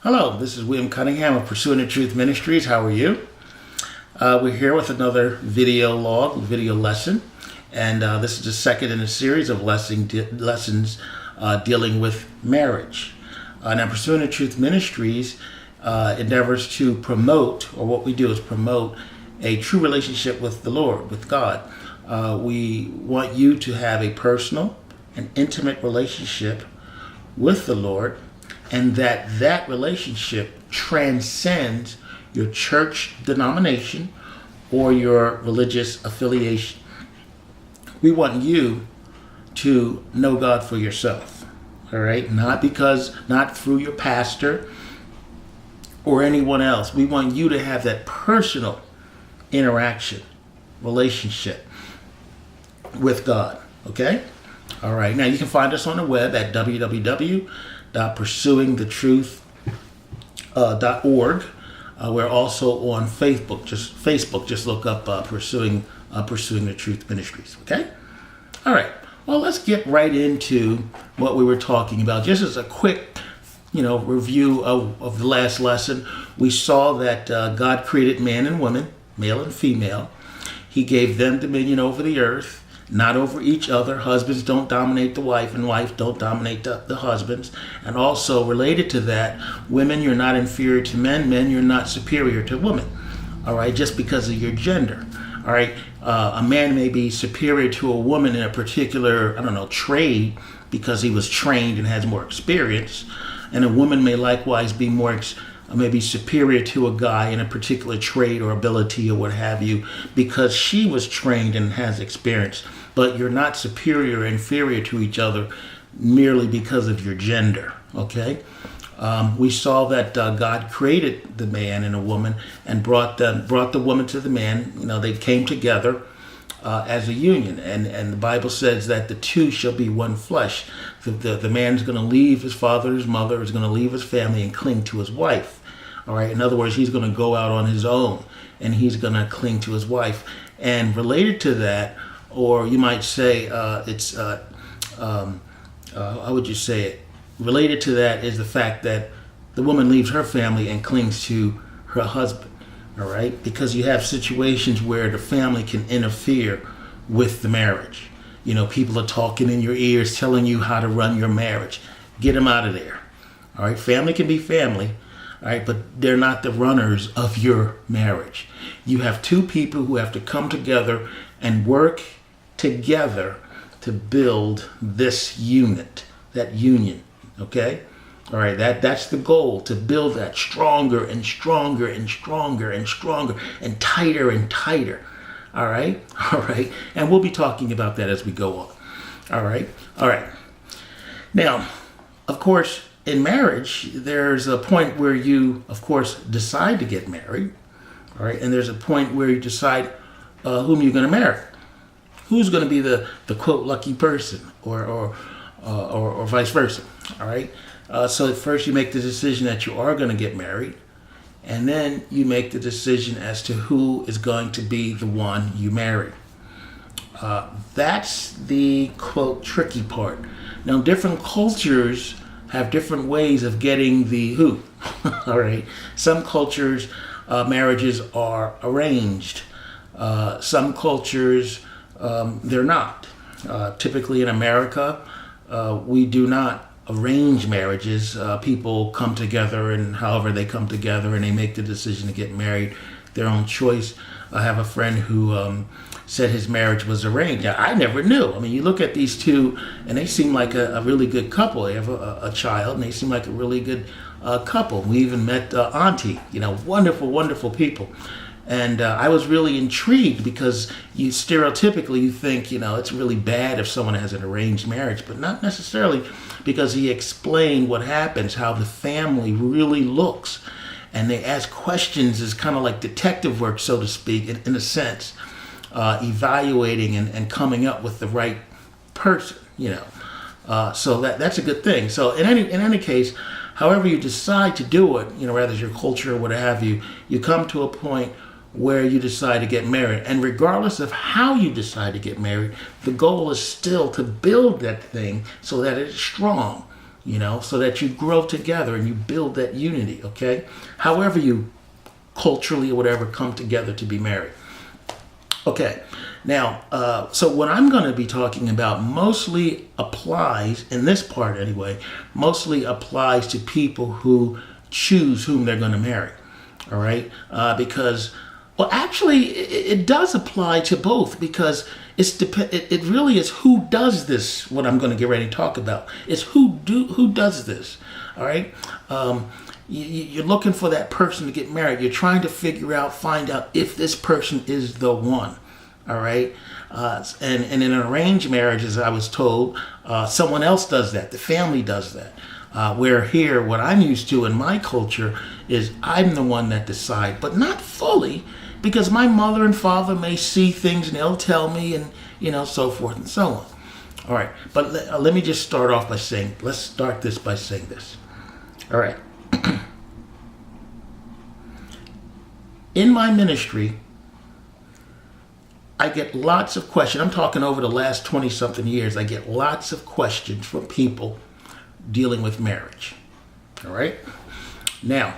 Hello, this is William Cunningham of Pursuing the Truth Ministries. How are you? We're here with another video lesson, and this is the second in a series of lessons dealing with marriage. Now, Pursuing the Truth Ministries endeavors to promote, or what we do is promote, a true relationship with the Lord, with God. We want you to have a personal and intimate relationship with the Lord, and that relationship transcends your church denomination or your religious affiliation. We want you to know God for yourself, all right? Not through your pastor or anyone else. We want you to have that personal interaction, relationship with God, okay? All right, now you can find us on the web at www.pursuingthetruth.org. We're also on Facebook. Just look up Pursuing the Truth Ministries, okay? All right, well, let's get right into what we were talking about. Just as a quick, review of the last lesson, we saw that God created man and woman, male and female. He gave them dominion over the earth, not over each other. Husbands don't dominate the wife, and wife don't dominate the husbands. And also related to that, women, you're not inferior to men. Men, you're not superior to women. All right, just because of your gender. All right, a man may be superior to a woman in a particular, trade because he was trained and has more experience. And a woman may likewise be maybe superior to a guy in a particular trade or ability or what have you, because she was trained and has experience. But you're not superior or inferior to each other merely because of your gender, okay? We saw that God created the man and a woman and brought the woman to the man. They came together as a union, and the Bible says that the two shall be one flesh. The man's going to leave his father, his mother, is going to leave his family and cling to his wife. All right. In other words, he's going to go out on his own, and he's going to cling to his wife. And related to that, or you might say, how would you say it? Related to that is the fact that the woman leaves her family and clings to her husband. All right, because you have situations where the family can interfere with the marriage. People are talking in your ears, telling you how to run your marriage. Get them out of there. All right, family can be family. All right, but they're not the runners of your marriage. You have two people who have to come together and work together to build this unit, that union, okay? All right, that's the goal, to build that stronger and stronger and stronger and stronger and tighter and tighter, all right? All right, and we'll be talking about that as we go on, all right? All right. Now, of course, in marriage, there's a point where you, of course, decide to get married, all right? And there's a point where you decide whom you're going to marry. Who's going to be the quote lucky person, or vice versa, all right? So at first you make the decision that you are going to get married, and then you make the decision as to who is going to be the one you marry. That's the quote tricky part. Now, different cultures have different ways of getting the who. All right. Some cultures, marriages are arranged. Some cultures, they're not. Typically in America, we do not arrange marriages. People come together, and however they come together, and they make the decision to get married, their own choice. I have a friend who said his marriage was arranged. I never knew. I mean, you look at these two, and they seem like a really good couple. They have a child, and they seem like a really good couple. We even met Auntie, wonderful, wonderful people. And I was really intrigued because you stereotypically think, it's really bad if someone has an arranged marriage, but not necessarily, because he explained what happens, how the family really looks. And they ask questions as kind of like detective work, so to speak, in a sense, evaluating and coming up with the right person, So that's a good thing. So in any case, however you decide to do it, whether it's your culture or what have you, you come to a point where you decide to get married. And regardless of how you decide to get married, the goal is still to build that thing so that it's strong. so that you grow together and you build that unity, okay? However you culturally or whatever come together to be married. Okay, now, so what I'm going to be talking about mostly applies, in this part anyway, mostly applies to people who choose whom they're going to marry, all right? Because, well, actually, it does apply to both, because it really is who does this, what I'm going to get ready to talk about. It's who does this, all right? You're looking for that person to get married. You're trying to find out if this person is the one. All right. And in an arranged marriage, as I was told, someone else does that. The family does that. Where here, what I'm used to in my culture is I'm the one that decides, but not fully, because my mother and father may see things and they'll tell me, and so forth and so on. All right. But let me just start off by saying, let's start this by saying this. All right. In my ministry, I get lots of questions. I'm talking over the last 20-something years. I get lots of questions from people dealing with marriage. All right? Now,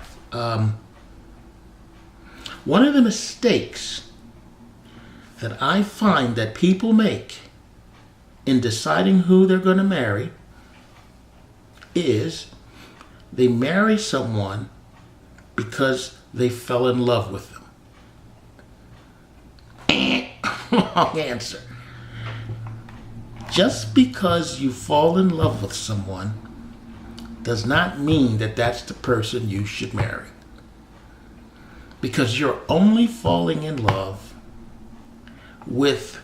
one of the mistakes that I find that people make in deciding who they're going to marry is they marry someone because they fell in love with them. Wrong answer. Just because you fall in love with someone does not mean that that's the person you should marry. Because you're only falling in love with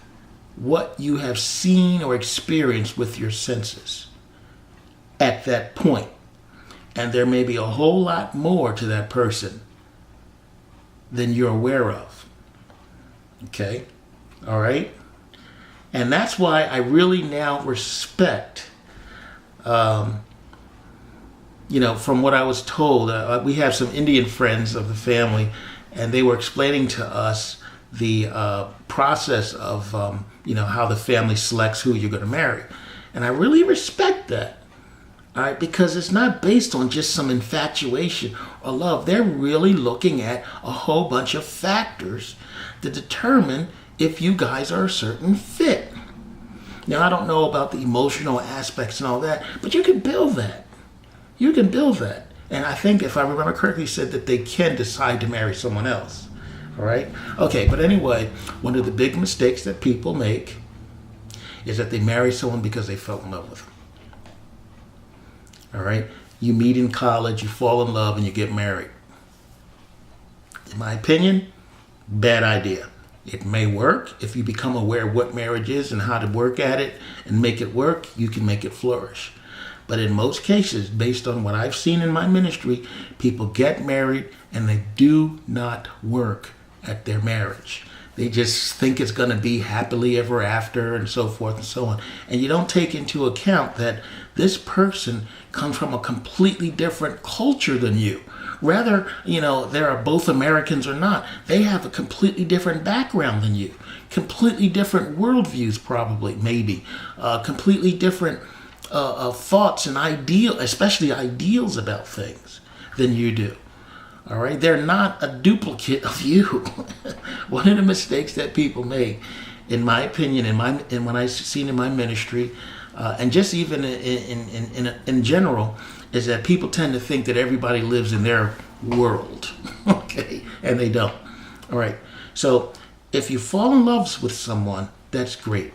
what you have seen or experienced with your senses at that point. And there may be a whole lot more to that person than you're aware of. Okay? All right? And that's why I really now respect, from what I was told. We have some Indian friends of the family, and they were explaining to us the process of, how the family selects who you're going to marry. And I really respect that. All right, because it's not based on just some infatuation or love. They're really looking at a whole bunch of factors to determine if you guys are a certain fit. Now, I don't know about the emotional aspects and all that, but you can build that. You can build that. And I think, if I remember correctly, said that they can decide to marry someone else. All right? Okay, but anyway, one of the big mistakes that people make is that they marry someone because they fell in love with them. All right? You meet in college, you fall in love, and you get married. In my opinion, bad idea. It may work if you become aware of what marriage is and how to work at it and make it work. You can make it flourish. But in most cases, based on what I've seen in my ministry, people get married and they do not work at their marriage. They just think it's going to be happily ever after and so forth and so on. And you don't take into account that this person comes from a completely different culture than you. Rather, they are both Americans or not. They have a completely different background than you. Completely different worldviews, probably, maybe. Completely different thoughts and especially ideals about things than you do. All right? They're not a duplicate of you. One of the mistakes that people make, in my opinion, and what I've seen in my ministry, and just even in general, is that people tend to think that everybody lives in their world, okay? And they don't. All right. So if you fall in love with someone, that's great.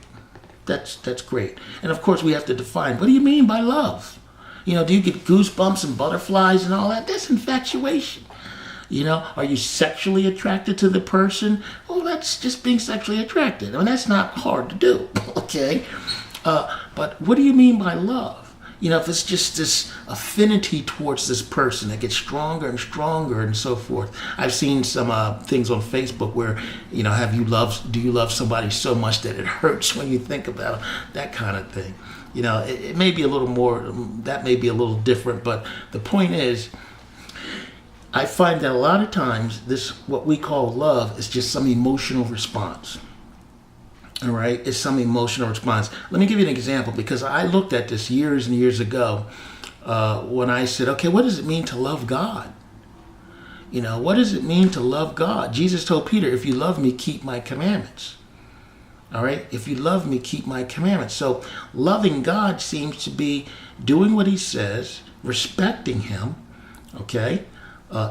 That's great. And of course, we have to define, what do you mean by love? Do you get goosebumps and butterflies and all that? That's infatuation. Are you sexually attracted to the person? Well, that's just being sexually attracted. I mean, that's not hard to do, okay? But what do you mean by love? If it's just this affinity towards this person that gets stronger and stronger and so forth. I've seen some things on Facebook where, do you love somebody so much that it hurts when you think about that kind of thing? It may be a little more, that may be a little different, but the point is, I find that a lot of times what we call love is just some emotional response. All right, it's some emotional response. Let me give you an example, because I looked at this years and years ago when I said, okay, what does it mean to love God? What does it mean to love God? Jesus told Peter, if you love me, keep my commandments. All right? If you love me, keep my commandments. So loving God seems to be doing what he says, respecting him, okay?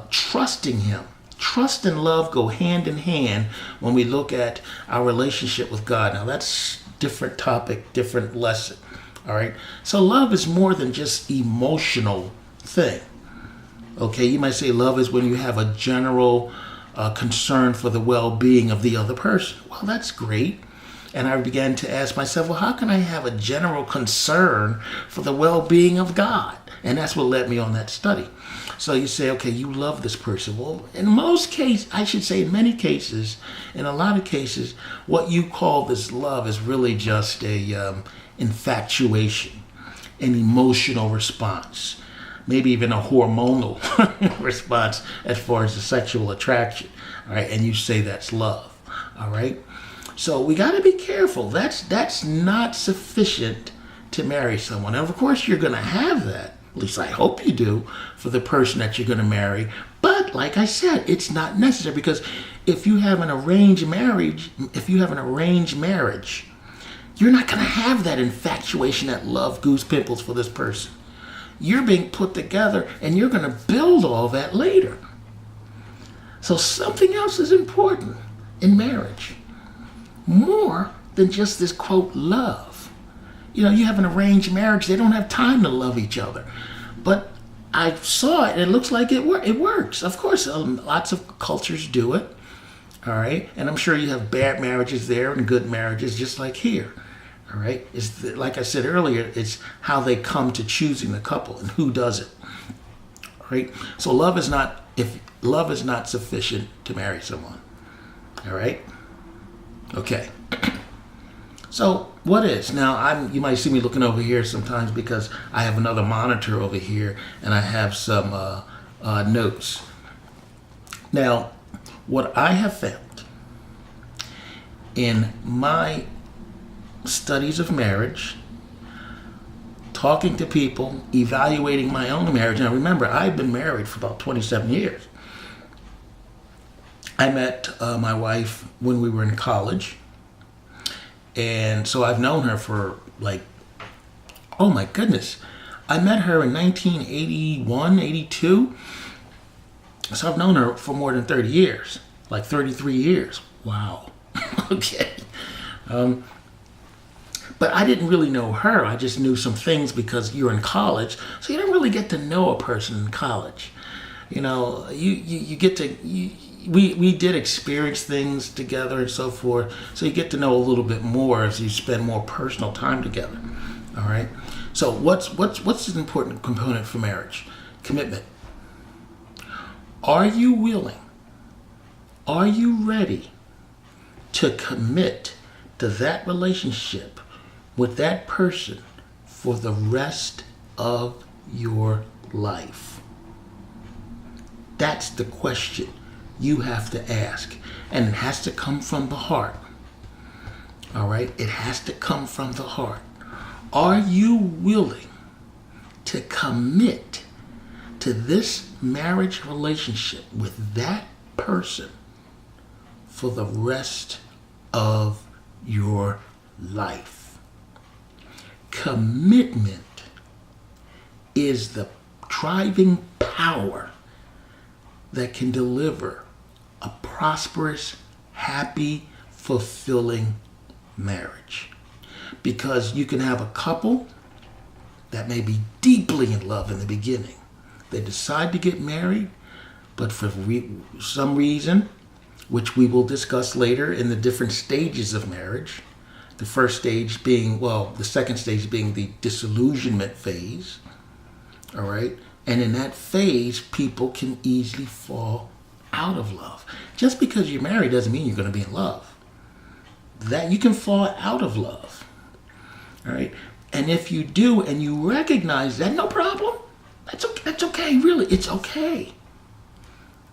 Trusting him. Trust and love go hand in hand when we look at our relationship with God. Now that's different topic, different lesson. All right? So love is more than just emotional thing. Okay, you might say love is when you have a general concern for the well-being of the other person. Well, that's great. And I began to ask myself, well, how can I have a general concern for the well-being of God? And that's what led me on that study. So you say, okay, you love this person. Well, in most cases, I should say in many cases, in a lot of cases, what you call this love is really just a infatuation, an emotional response, maybe even a hormonal response as far as the sexual attraction. All right, and you say that's love. All right. So we got to be careful. That's not sufficient to marry someone. And of course, you're going to have that. At least I hope you do for the person that you're going to marry. But like I said, it's not necessary, because if you have an arranged marriage, you're not going to have that infatuation, that love, goose pimples for this person. You're being put together, and you're going to build all that later. So something else is important in marriage. More than just this, quote, love. You have an arranged marriage, they don't have time to love each other. But I saw it, and it looks like it works. Of course, lots of cultures do it. All right? And I'm sure you have bad marriages there and good marriages, just like here. All right? Like I said earlier, it's how they come to choosing the couple and who does it. All right? So if love is not sufficient to marry someone. All right? Okay. So what is? Now, you might see me looking over here sometimes because I have another monitor over here and I have some notes. Now, what I have found in my studies of marriage, talking to people, evaluating my own marriage. Now, remember, I've been married for about 27 years. I met my wife when we were in college. And so I've known her for oh my goodness. I met her in 1981, 82. So I've known her for more than 30 years, 33 years. Wow. Okay. But I didn't really know her. I just knew some things because you're in college. So you don't really get to know a person in college. You get to... We did experience things together and so forth, so you get to know a little bit more as you spend more personal time together. All right. So what's an important component for marriage? Commitment. Are you willing? Are you ready to commit to that relationship with that person for the rest of your life? That's the question you have to ask. And it has to come from the heart. All right? It has to come from the heart. Are you willing to commit to this marriage relationship with that person for the rest of your life? Commitment is the driving power that can deliver a prosperous, happy, fulfilling marriage. Because you can have a couple that may be deeply in love in the beginning. They decide to get married, but for some reason, which we will discuss later in the different stages of marriage, the first stage being, the second stage being the disillusionment phase, all right? And in that phase, people can easily fall out of love. Just because you're married doesn't mean you're going to be in love. That you can fall out of love. All right? And if you do and you recognize that, no problem. That's okay, really. It's okay.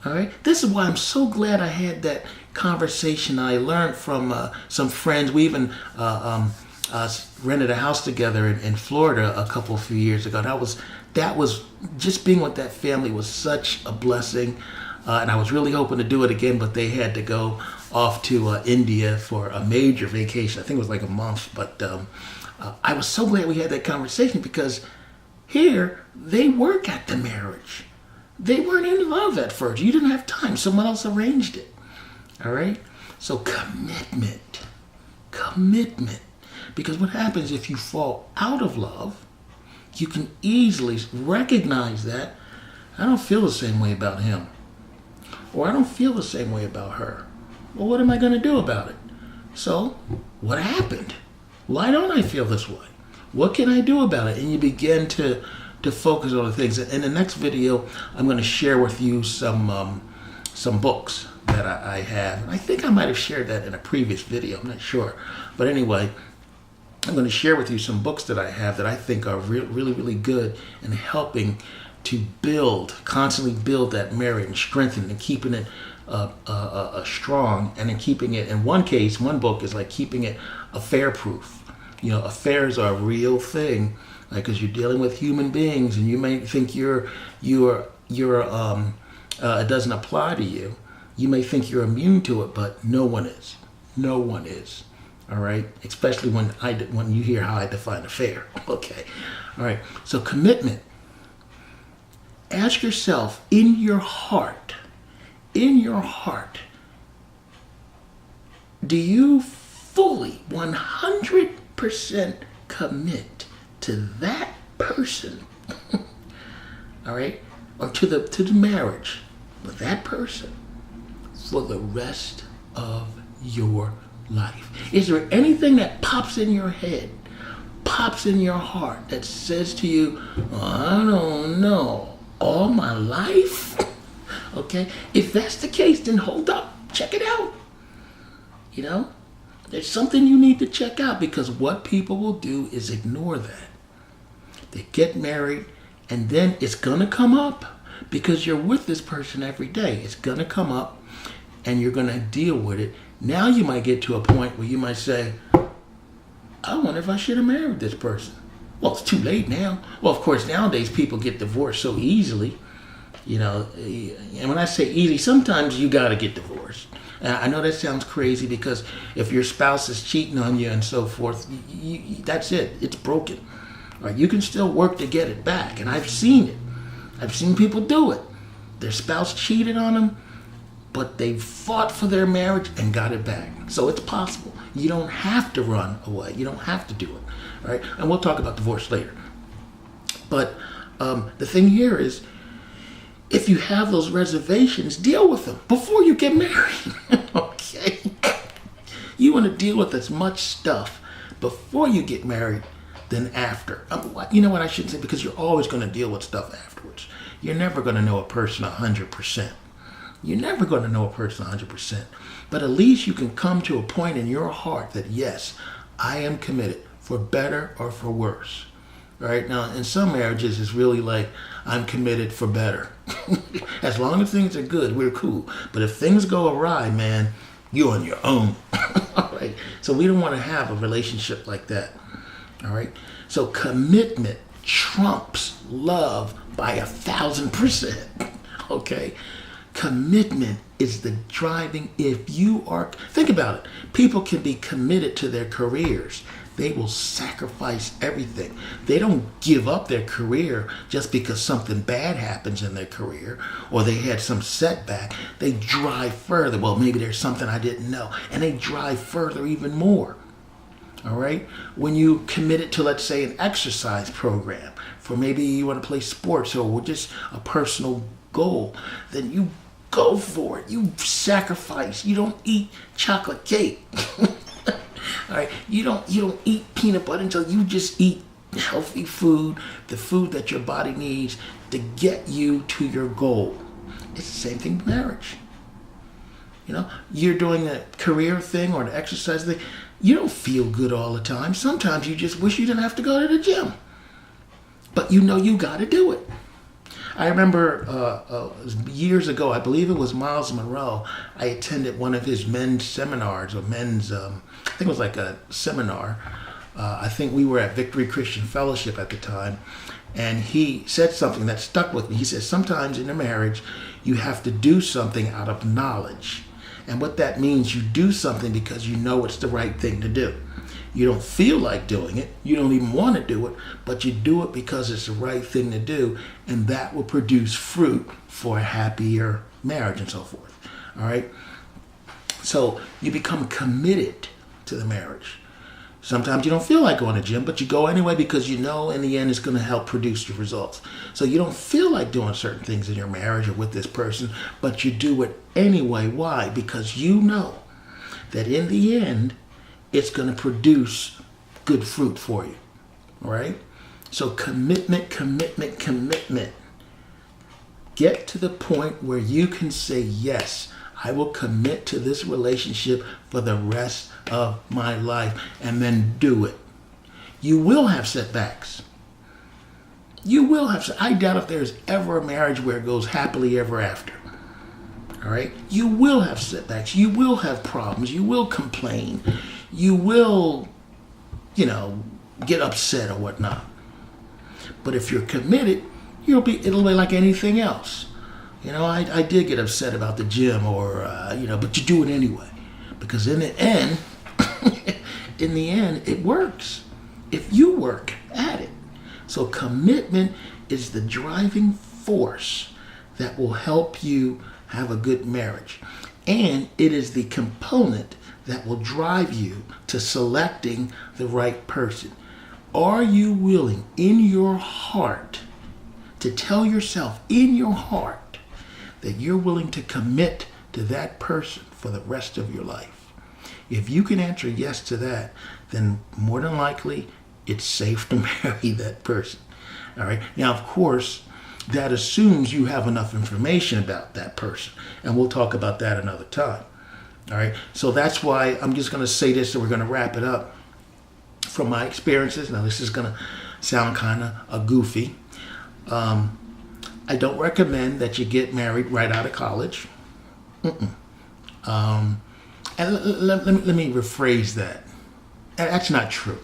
All right? This is why I'm so glad I had that conversation. I learned from some friends. We even rented a house together in Florida a few years ago. that was just being with that family was such a blessing. And I was really hoping to do it again, but they had to go off to India for a major vacation. I think it was like a month. But I was so glad we had that conversation, because here they work at the marriage. They weren't in love at first. You didn't have time. Someone else arranged it. All right? So commitment. Commitment. Because what happens if you fall out of love, you can easily recognize that I don't feel the same way about him. Or I don't feel the same way about her. Well, what am I going to do about it? So, what happened? Why don't I feel this way? What can I do about it? And you begin to focus on the things. In the next video, I'm going to share with you some books that I have. And I think I might have shared that in a previous video. I'm not sure. But anyway, I'm going to share with you some books that I have that I think are really, really good in helping to constantly build that marriage and strengthen and keeping it strong, and in keeping it, in one case, one book is like keeping it affair-proof. You know, affairs are a real thing, like, because you're dealing with human beings, and you may think it doesn't apply to you. You may think you're immune to it, but no one is. No one is. All right, especially when you hear how I define affair. Okay, all right. So commitment. Ask yourself, in your heart, do you fully 100% commit to that person? All right, or to the marriage with that person for the rest of your life? Is there anything that pops in your head, pops in your heart, that says to you, I don't know, all my life? Okay, if that's the case, then hold up, check it out. You know, there's something you need to check out, because what people will do is ignore that. They get married, and then it's gonna come up, because you're with this person every day. It's gonna come up, and you're gonna deal with it. Now you might get to a point where you might say, I wonder if I should have married this person. Well, it's too late now. Well, of course, nowadays people get divorced so easily. You know, and when I say easy, sometimes you got to get divorced. I know that sounds crazy, because if your spouse is cheating on you and so forth, that's it. It's broken. Right? You can still work to get it back. And I've seen it. I've seen people do it. Their spouse cheated on them, but they fought for their marriage and got it back. So it's possible. You don't have to run away. You don't have to do it. Right? And we'll talk about divorce later. But the thing here is, if you have those reservations, deal with them before you get married. Okay? You want to deal with as much stuff before you get married than after. You know what I shouldn't say, because you're always going to deal with stuff afterwards. You're never going to know a person 100%. You're never going to know a person 100%. But at least you can come to a point in your heart that, yes, I am committed, for better or for worse. Right? Now, in some marriages, it's really like, I'm committed for better. As long as things are good, we're cool. But if things go awry, man, you're on your own. All right? So we don't want to have a relationship like that. All right? So commitment trumps love by 1,000%. Okay? Commitment is the driving. If you are, think about it. People can be committed to their careers. They will sacrifice everything. They don't give up their career just because something bad happens in their career or they had some setback. They drive further. Well, maybe there's something I didn't know. And they drive further even more. All right? When you committed to, let's say, an exercise program, for maybe you want to play sports or just a personal goal, then you go for it. You sacrifice. You don't eat chocolate cake. All right, you don't eat peanut butter until you just eat healthy food, the food that your body needs to get you to your goal. It's the same thing with marriage. You know, you're doing a career thing or the exercise thing. You don't feel good all the time. Sometimes you just wish you didn't have to go to the gym. But you know you got to do it. I remember years ago, I believe it was Miles Monroe, I attended one of his men's seminars, or men's, I think it was like a seminar I think we were at Victory Christian Fellowship at the time, and he said something that stuck with me. He said, sometimes in a marriage, you have to do something out of knowledge. And what that means, you do something because you know it's the right thing to do. You don't feel like doing it. You don't even want to do it, but you do it because it's the right thing to do, and that will produce fruit for a happier marriage and so forth. All right? So you become committed to the marriage. Sometimes you don't feel like going to the gym, but you go anyway because you know in the end it's going to help produce your results. So you don't feel like doing certain things in your marriage or with this person, but you do it anyway. Why? Because you know that in the end, it's going to produce good fruit for you. All right? So commitment, commitment, commitment. Get to the point where you can say, yes, I will commit to this relationship for the rest of my life, and then do it. You will have setbacks. You will have. I doubt if there's ever a marriage where it goes happily ever after. All right? You will have setbacks. You will have problems. You will complain. You will, get upset or whatnot. But if you're committed, it'll be like anything else. I did get upset about the gym but you do it anyway. Because in the end, it works. If you work at it. So commitment is the driving force that will help you have a good marriage. And it is the component that will drive you to selecting the right person. Are you willing in your heart to tell yourself in your heart that you're willing to commit to that person for the rest of your life? If you can answer yes to that, then more than likely it's safe to marry that person. All right. Now, of course, that assumes you have enough information about that person, and we'll talk about that another time. All right. So that's why I'm just going to say this, and we're going to wrap it up. From my experiences, now this is going to sound kind of goofy. I don't recommend that you get married right out of college. And let me rephrase that. That's not true.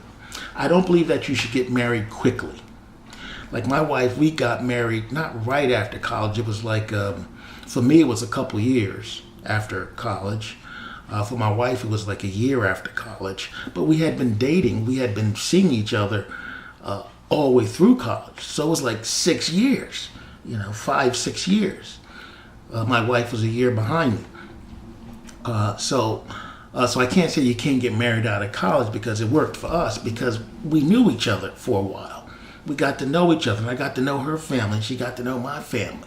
I don't believe that you should get married quickly. Like my wife, we got married not right after college. It was like, for me, it was a couple years after college. For my wife, it was like a year after college. But we had been dating. We had been seeing each other all the way through college. So it was like 6 years, 5-6 years. My wife was a year behind me. So I can't say you can't get married out of college because it worked for us because we knew each other for a while. We got to know each other, and I got to know her family, and she got to know my family.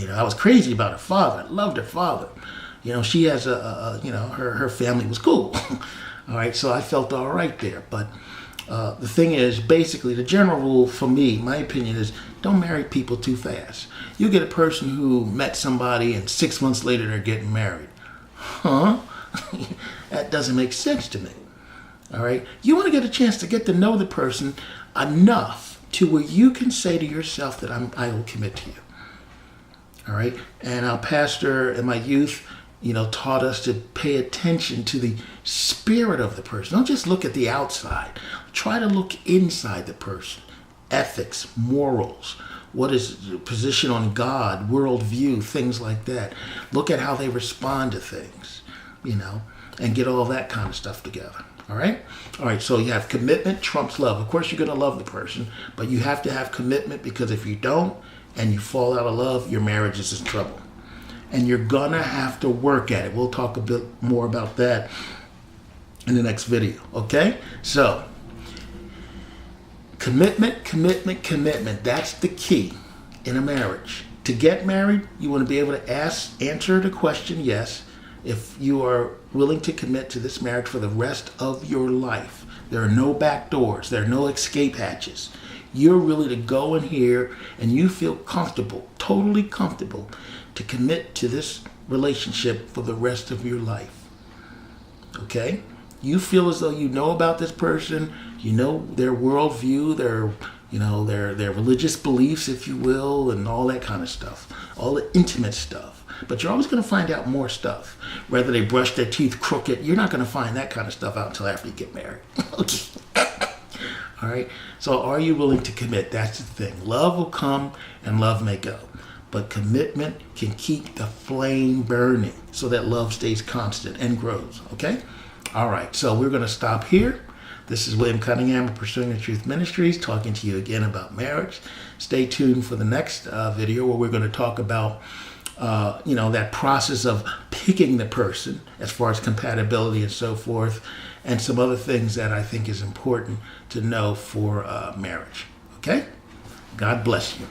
I was crazy about her father. I loved her father. She has her family was cool. All right, so I felt all right there. But the thing is, basically, the general rule for me, my opinion is, don't marry people too fast. You get a person who met somebody and 6 months later they're getting married. Huh? That doesn't make sense to me. All right, you want to get a chance to get to know the person enough to where you can say to yourself that I will commit to you. All right, and our pastor in my youth, taught us to pay attention to the spirit of the person. Don't just look at the outside. Try to look inside the person. Ethics, morals, what is the position on God, worldview, things like that. Look at how they respond to things, and get all that kind of stuff together. All right? All right, so you have commitment trumps love. Of course, you're going to love the person, but you have to have commitment because if you don't and you fall out of love, your marriage is in trouble. And you're going to have to work at it. We'll talk a bit more about that in the next video, okay? So, commitment, commitment, commitment. That's the key in a marriage. To get married, you want to be able to answer the question, yes, if you are willing to commit to this marriage for the rest of your life. There are no back doors. There are no escape hatches. You're really to go in here and you feel comfortable, totally comfortable, to commit to this relationship for the rest of your life. Okay? You feel as though you know about this person, you know their worldview, their religious beliefs, if you will, and all that kind of stuff, all the intimate stuff. But you're always going to find out more stuff. Whether they brush their teeth crooked, you're not going to find that kind of stuff out until after you get married. Okay. All right. So are you willing to commit? That's the thing. Love will come and love may go. But commitment can keep the flame burning so that love stays constant and grows. Okay? All right. So we're going to stop here. This is William Cunningham of Pursuing the Truth Ministries talking to you again about marriage. Stay tuned for the next video where we're going to talk about that process of picking the person as far as compatibility and so forth, and some other things that I think is important to know for marriage. Okay? God bless you.